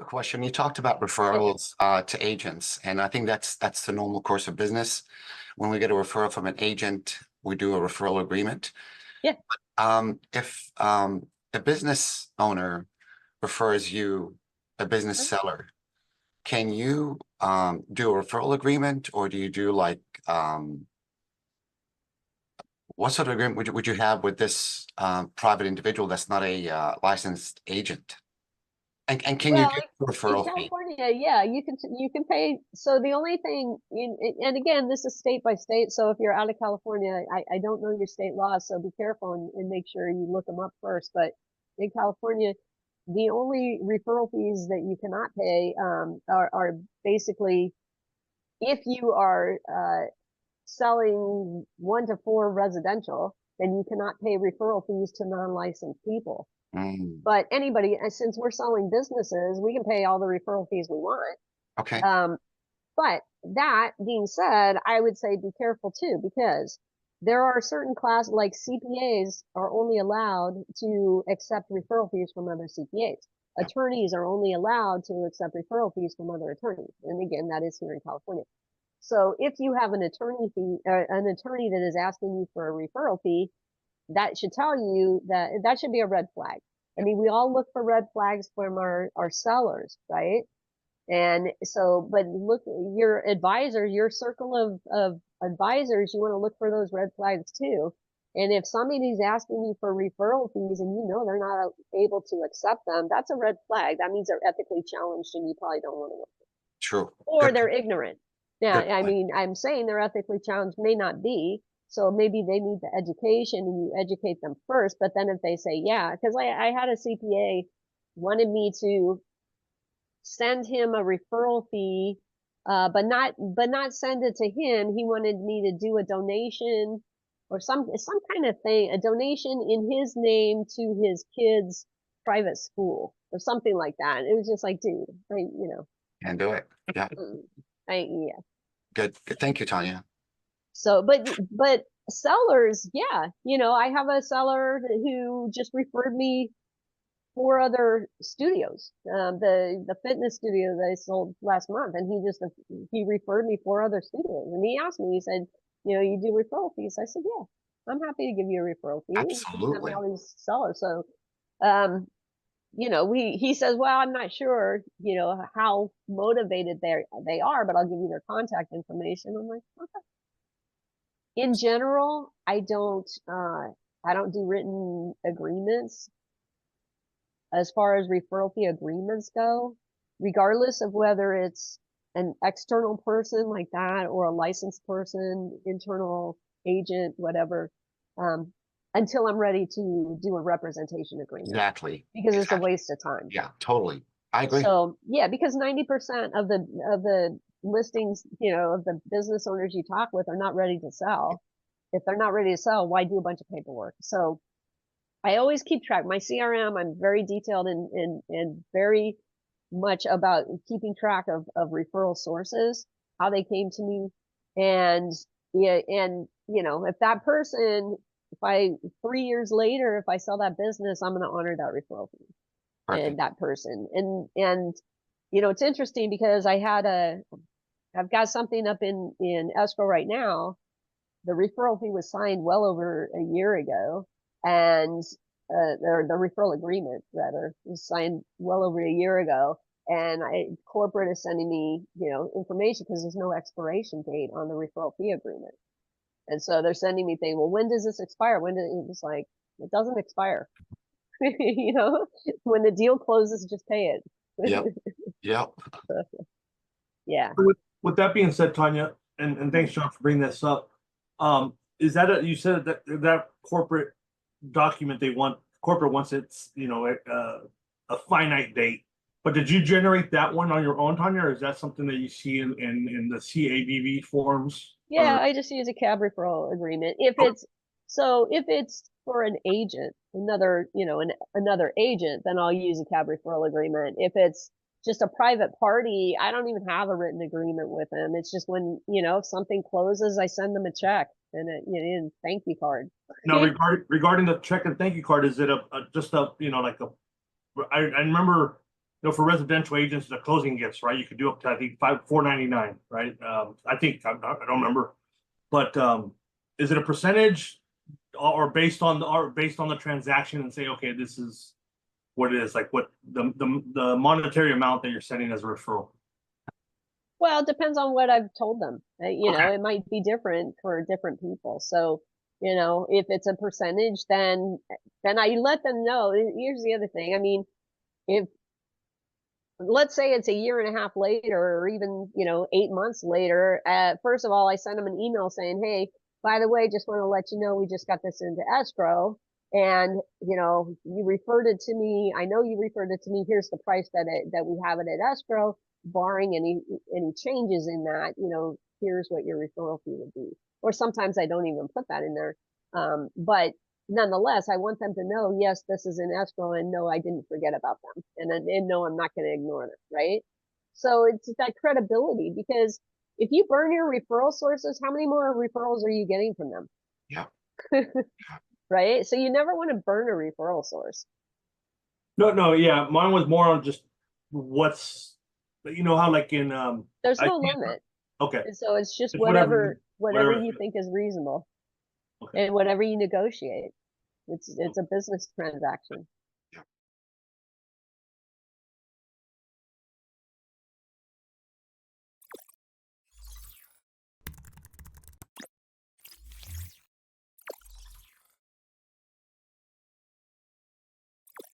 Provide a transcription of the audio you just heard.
a question. You talked about referrals to agents, and I think that's the normal course of business. When we get a referral from an agent, we do a referral agreement. Yeah. If a business owner refers you a business seller, can you do a referral agreement, or do you do like what sort of agreement would you have with this private individual that's not a licensed agent? And can you Well, get a in referral fee? California, yeah, you can pay. So the only thing, and again, this is state by state. So if you're out of California, I don't know your state laws, so be careful and make sure you look them up first. But in California, the only referral fees that you cannot pay are basically if you are selling 1 to 4 residential, then you cannot pay referral fees to non-licensed people. But anybody, since we're selling businesses, we can pay all the referral fees we want. Okay. But that being said, I would say be careful too, because there are certain classes, like CPAs are only allowed to accept referral fees from other CPAs. Attorneys are only allowed to accept referral fees from other attorneys. And again, that is here in California. So if you have an attorney that is asking you for a referral fee, that should tell you that should be a red flag. I mean, we all look for red flags from our sellers, right? And so, but look, your advisor, your circle of advisors, you want to look for those red flags too. And if somebody's asking you for referral fees and you know they're not able to accept them, that's a red flag. That means they're ethically challenged and you probably don't want to work with them. True. Or Good. they're ignorant. Now, Good I point. mean, I'm saying they're ethically challenged, may not be. So maybe they need the education and you educate them first. But then if they say, yeah, because I had a CPA wanted me to send him a referral fee, but not send it to him. He wanted me to do a donation or some kind of thing, a donation in his name to his kid's private school or something like that. It was just like, dude, Can do it. Yeah. yeah. Good. Good. Thank you, Tanya. So, but sellers, yeah, I have a seller who just referred me 4 other studios. The fitness studio that I sold last month, and he referred me 4 other studios, and he asked me, he said, you do referral fees? I said, yeah, I'm happy to give you a referral fee. He sent me Absolutely. all these sellers, so he says, well, I'm not sure, how motivated they are, but I'll give you their contact information. I'm like, okay. In general, I don't do written agreements as far as referral fee agreements go, regardless of whether it's an external person like that or a licensed person, internal agent, whatever, until I'm ready to do a representation agreement. Exactly. Because it's a Exactly. waste of time. Yeah, totally. I agree. So yeah, because 90% of the listings, of the business owners you talk with are not ready to sell. If they're not ready to sell, why do a bunch of paperwork? So I always keep track. My CRM, I'm very detailed and very much about keeping track of referral sources, how they came to me. And yeah, and if that person, 3 years later, if I sell that business, I'm going to honor that referral fee. Perfect. And that person. And it's interesting because I've got something up in escrow right now. The referral fee was signed well over a year ago, and the referral agreement rather was signed well over a year ago. And corporate is sending me, information because there's no expiration date on the referral fee agreement. And so they're sending me things. Well, when does this expire? It was like, it doesn't expire. When the deal closes, just pay it. Yep. Yep. Yeah. With that being said, Tanya, and thanks, John, for bringing this up. Is that you said that corporate document corporate wants it's a finite date, but did you generate that one on your own, Tanya, or is that something that you see in the CABV forms? Yeah, I just use a cab referral agreement. If it's for an agent, another agent, then I'll use a cab referral agreement. If it's just a private party, I don't even have a written agreement with them. It's just when, if something closes, I send them a check and a thank you card. Now, regarding the check and thank you card, is it just a I remember for residential agents, the closing gifts, right? You could do up to, I think, $4.99, right? I think, I don't remember. But is it a percentage or based on the transaction and say, okay, this is what it is, like what the monetary amount that you're sending as a referral? Well, it depends on what I've told them. You know, Okay. it might be different for different people. So, you know, if it's a percentage, then I let them know. Here's the other thing. I mean, if let's say it's a year and a half later, or even, you know, 8 months later, first of all, I send them an email saying, hey, by the way, just want to let you know we just got this into escrow, and you know, you referred it to me. I know you referred it to me. Here's the price that we have it at escrow, barring any changes in that. You know, here's what your referral fee would be. Or sometimes I don't even put that in there, but nonetheless, I want them to know, yes, this is in escrow, and no, I didn't forget about them, and no, I'm not going to ignore them, right? So it's that credibility, because if you burn your referral sources, how many more referrals are you getting from them? Yeah. Right? So you never want to burn a referral source. No, yeah, mine was more on just what's, how like in There's I no see it. limit. Okay, And so it's just it's whatever, whatever you think is reasonable, Okay. and whatever you negotiate. It's a business transaction.